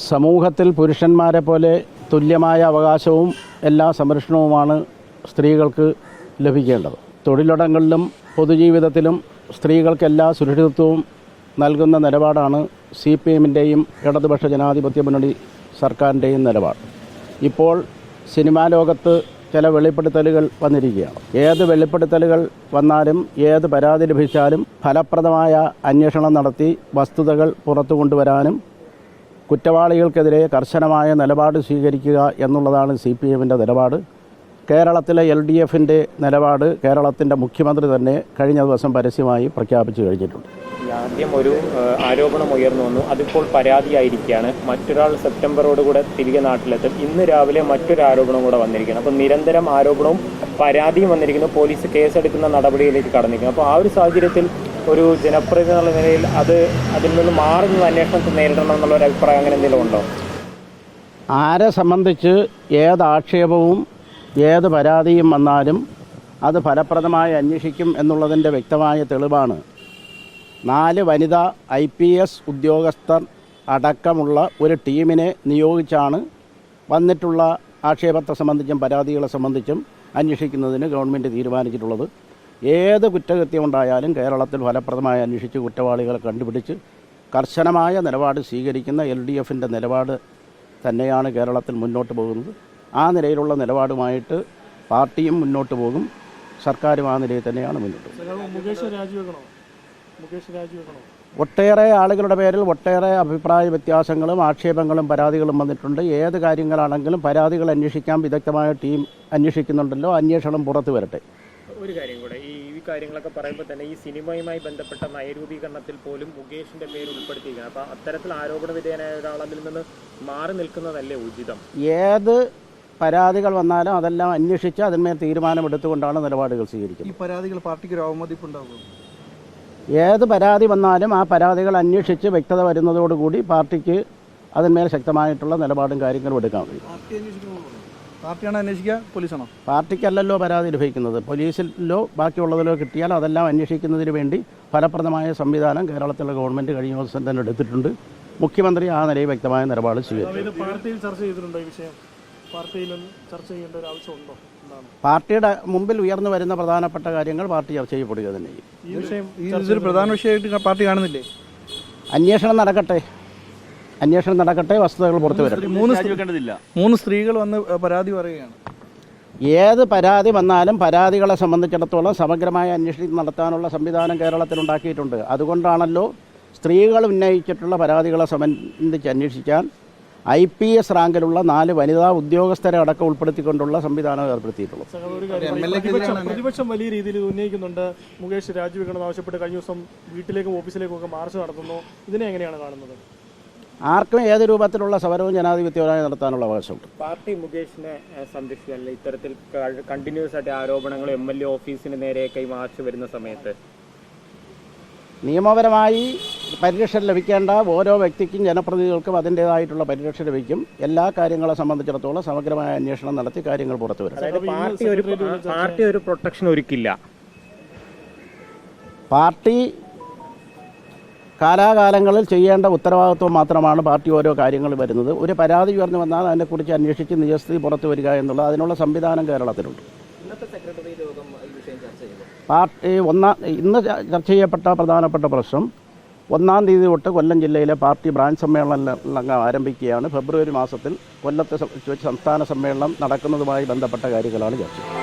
സമൂഹത്തിൽ പുരുഷന്മാരെ പോലെ തുല്യമായ അവകാശവും എല്ലാ സംരക്ഷണവുമാണ് സ്ത്രീകൾക്ക് ലഭിക്കേണ്ടത്. തൊഴിലിടങ്ങളിലും പൊതുജീവിതത്തിലും സ്ത്രീകൾക്ക് എല്ലാ സുരക്ഷിതത്വവും നൽകുന്ന നിലപാടാണ് CPM-ൻ്റെയും ഇടതുപക്ഷ ജനാധിപത്യ മുന്നണി സർക്കാരിൻ്റെയും നിലപാട്. ഇപ്പോൾ സിനിമാ ലോകത്ത് ചില വെളിപ്പെടുത്തലുകൾ വന്നിരിക്കുകയാണ്. ഏത് വെളിപ്പെടുത്തലുകൾ വന്നാലും ഏത് പരാതി ലഭിച്ചാലും ഫലപ്രദമായ അന്വേഷണം നടത്തി വസ്തുതകൾ പുറത്തു കൊണ്ടുവരാനും കുറ്റവാളികൾക്കെതിരെ കർശനമായ നിലപാട് സ്വീകരിക്കുക എന്നുള്ളതാണ് CPM-ൻ്റെ നിലപാട്. കേരളത്തിലെ LDF-ൻ്റെ നിലപാട് കേരളത്തിൻ്റെ മുഖ്യമന്ത്രി തന്നെ കഴിഞ്ഞ ദിവസം പരസ്യമായി പ്രഖ്യാപിച്ചു കഴിഞ്ഞിട്ടുണ്ട്. ആദ്യം ഒരു ആരോപണം ഉയർന്നു വന്നു, അതിപ്പോൾ പരാതിയായിരിക്കുകയാണ്. മറ്റൊരാൾ സെപ്റ്റംബറോടുകൂടെ തിരികെ നാട്ടിലെത്തും. ഇന്ന് രാവിലെ മറ്റൊരു ആരോപണം കൂടെ വന്നിരിക്കുകയാണ്. അപ്പോൾ നിരന്തരം ആരോപണവും പരാതിയും വന്നിരിക്കുന്നു. പോലീസ് കേസെടുക്കുന്ന നടപടിയിലേക്ക് കടന്നിരിക്കുന്നു. അപ്പോൾ ആ ഒരു സാഹചര്യത്തിൽ ഒരു ജനപ്രതിനിധി എന്നുള്ള നിലയിൽ അതിൽ നിന്ന് മാറി നിന്ന് അന്വേഷണത്തെ നേരിടണം എന്നുള്ളൊരു അഭിപ്രായം അങ്ങനെ എന്തെങ്കിലും ഉണ്ടോ? ആരെ സംബന്ധിച്ച് ഏത് ആക്ഷേപവും ഏത് പരാതിയും വന്നാലും അത് ഫലപ്രദമായി അന്വേഷിക്കും എന്നുള്ളതിൻ്റെ വ്യക്തമായ തെളിവാണ് 4 വനിതാ IPS ഉദ്യോഗസ്ഥർ അടക്കമുള്ള ഒരു ടീമിനെ നിയോഗിച്ചാണ് വന്നിട്ടുള്ള ആക്ഷേപത്തെ സംബന്ധിച്ചും പരാതികളെ സംബന്ധിച്ചും അന്വേഷിക്കുന്നതിന് ഗവൺമെൻറ് തീരുമാനിച്ചിട്ടുള്ളത്. ഏത് കുറ്റകൃത്യമുണ്ടായാലും കേരളത്തിൽ ഫലപ്രദമായി അന്വേഷിച്ച് കുറ്റവാളികളെ കണ്ടുപിടിച്ച് കർശനമായ നിലപാട് സ്വീകരിക്കുന്ന LDF-ൻ്റെ നിലപാട് തന്നെയാണ് കേരളത്തിൽ മുന്നോട്ട് പോകുന്നത്. ആ നിലയിലുള്ള നിലപാടുമായിട്ട് പാർട്ടിയും മുന്നോട്ട് പോകും, സർക്കാരും ആ നിലയിൽ തന്നെയാണ് മുന്നോട്ട് പോകുന്നത്. ഒട്ടേറെ ആളുകളുടെ പേരിൽ ഒട്ടേറെ അഭിപ്രായ വ്യത്യാസങ്ങളും ആക്ഷേപങ്ങളും പരാതികളും വന്നിട്ടുണ്ട്. ഏത് കാര്യങ്ങളാണെങ്കിലും പരാതികൾ അന്വേഷിക്കാൻ വിദഗ്ധമായ ടീം അന്വേഷിക്കുന്നുണ്ടല്ലോ, അന്വേഷണം പുറത്തു വരട്ടെ. ഒരു കാര്യം കൂടെ, ഈ കാര്യങ്ങളൊക്കെ പറയുമ്പോൾ തന്നെ ഈ സിനിമയുമായി ബന്ധപ്പെട്ട നയരൂപീകരണത്തിൽ പോലും മുകേഷിന്റെ പേര് ഉൾപ്പെടുത്തിയിരിക്കുകയാണ്. അപ്പോൾ അത്തരത്തിൽ ആരോപണ വിധേയനായ ഒരാൾ അതിൽ നിന്ന് മാറി നിൽക്കുന്നതല്ലേ ഉചിതം? ഏത് പരാതികൾ വന്നാലും അതെല്ലാം അന്വേഷിച്ച് അതിന്മേൽ തീരുമാനമെടുത്തുകൊണ്ടാണ് നിലപാടുകൾ സ്വീകരിക്കുന്നത്. ഈ പരാതികൾ പാർട്ടിക്ക് ഒരു അവമതിപ്പുണ്ടാകും. ഏത് പരാതി വന്നാലും ആ പരാതികൾ അന്വേഷിച്ച് വ്യക്തത വരുന്നതോടുകൂടി പാർട്ടിക്ക് അതിന്മേൽ ശക്തമായിട്ടുള്ള നിലപാടും കാര്യങ്ങളും എടുക്കാൻ കഴിയും. പാർട്ടിയാണ് അന്വേഷിക്കുക, പോലീസാണോ? പാർട്ടിക്കല്ലല്ലോ പരാതി ലഭിക്കുന്നത്. പോലീസിലോ ബാക്കിയുള്ളതിലോ കിട്ടിയാൽ അതെല്ലാം അന്വേഷിക്കുന്നതിന് വേണ്ടി ഫലപ്രദമായ സംവിധാനം കേരളത്തിലെ ഗവൺമെൻറ് കഴിഞ്ഞ ദിവസം തന്നെ എടുത്തിട്ടുണ്ട്. മുഖ്യമന്ത്രി ആ നിലയിൽ വ്യക്തമായ നിലപാട് സ്വീകരിച്ചു. പാർട്ടിയിൽ ചർച്ച ചെയ്തിട്ടുണ്ടോ ഈ വിഷയം? പാർട്ടിയിലൊന്നും ചർച്ച ചെയ്യേണ്ട ഒരു ആവശ്യമുണ്ടോ? പാർട്ടിയുടെ മുമ്പിൽ ഉയർന്നു വരുന്ന പ്രധാനപ്പെട്ട കാര്യങ്ങൾ പാർട്ടി ചർച്ച ചെയ്യപ്പെടുക തന്നെ ചെയ്യും. ഈ വിഷയം ഇതൊരു പ്രധാന വിഷയമായിട്ട് പാർട്ടി കാണുന്നില്ലേ? അന്വേഷണം നടക്കട്ടെ, വസ്തുതകൾ പുറത്തു വരട്ടെ. 3 സ്ത്രീകൾ വന്ന് പരാതി പറയുകയാണ്. ഏത് പരാതി വന്നാലും പരാതികളെ സംബന്ധിച്ചിടത്തോളം സമഗ്രമായ അന്വേഷണം നടത്താനുള്ള സംവിധാനം കേരളത്തിലുണ്ടാക്കിയിട്ടുണ്ട്. അതുകൊണ്ടാണല്ലോ സ്ത്രീകൾ ഉന്നയിച്ചിട്ടുള്ള പരാതികളെ സംബന്ധിച്ച് അന്വേഷിക്കാൻ IPS റാങ്കിലുള്ള 4 വനിതാ ഉദ്യോഗസ്ഥരെ അടക്കം ഉൾപ്പെടുത്തിക്കൊണ്ടുള്ള സംവിധാനം ഏർപ്പെടുത്തിയിട്ടുള്ളത്. പ്രതിപക്ഷം വലിയ രീതിയിൽ ഉന്നയിക്കുന്നുണ്ട്. മുകേഷ് രാജിവെക്കണമെന്ന് ആവശ്യപ്പെട്ട് കഴിഞ്ഞ ദിവസം വീട്ടിലേക്കും ഓഫീസിലേക്കും ഒക്കെ മാർച്ച് നടത്തുന്നു. ഇതിനെ എങ്ങനെയാണ് കാണുന്നത്? ആർക്കും ഏത് രൂപത്തിലുള്ള സമരവും ജനാധിപത്യപരമായി നടത്താനുള്ള അവകാശമുണ്ട്. പാർട്ടി മുകേഷിനെ സംരക്ഷിക്കാനല്ല ഇത്തരത്തിൽ കണ്ടിന്യൂസ് ആയിട്ട് ആരോപണങ്ങൾ MLA ഓഫീസിന് നേരെയൊക്കെ മാർച്ച് വരുന്ന സമയത്ത് നിയമപരമായി പരിരക്ഷ ലഭിക്കേണ്ട ഓരോ വ്യക്തിക്കും ജനപ്രതിനിധികൾക്കും അതിൻ്റേതായിട്ടുള്ള പരിരക്ഷ ലഭിക്കും. എല്ലാ കാര്യങ്ങളെ സംബന്ധിച്ചിടത്തോളം സമഗ്രമായ അന്വേഷണം നടത്തി കാര്യങ്ങൾ പുറത്തു വരും. പാർട്ടി ഒരു പ്രൊട്ടക്ഷൻ ഒരുക്കില്ല. പാർട്ടി കാലാകാലങ്ങളിൽ ചെയ്യേണ്ട ഉത്തരവാദിത്വം മാത്രമാണ് പാർട്ടി ഓരോ കാര്യങ്ങൾ വരുന്നത്. ഒരു പരാതി ഉയർന്നു വന്നാൽ അതിനെക്കുറിച്ച് അന്വേഷിച്ച് നിജസ്ഥിതി പുറത്തു വരിക എന്നുള്ള അതിനുള്ള സംവിധാനം കേരളത്തിലുണ്ട്. പാർട്ടി ഇന്ന് ചർച്ച ചെയ്യപ്പെട്ട പ്രധാനപ്പെട്ട പ്രശ്നം 1-ാം തീയതി തൊട്ട് കൊല്ലം ജില്ലയിലെ പാർട്ടി ബ്രാഞ്ച് സമ്മേളനം ആരംഭിക്കുകയാണ്. ഫെബ്രുവരി മാസത്തിൽ കൊല്ലത്തെ സംസ്ഥാന സമ്മേളനം നടക്കുന്നതുമായി ബന്ധപ്പെട്ട കാര്യങ്ങളാണ് ചർച്ച.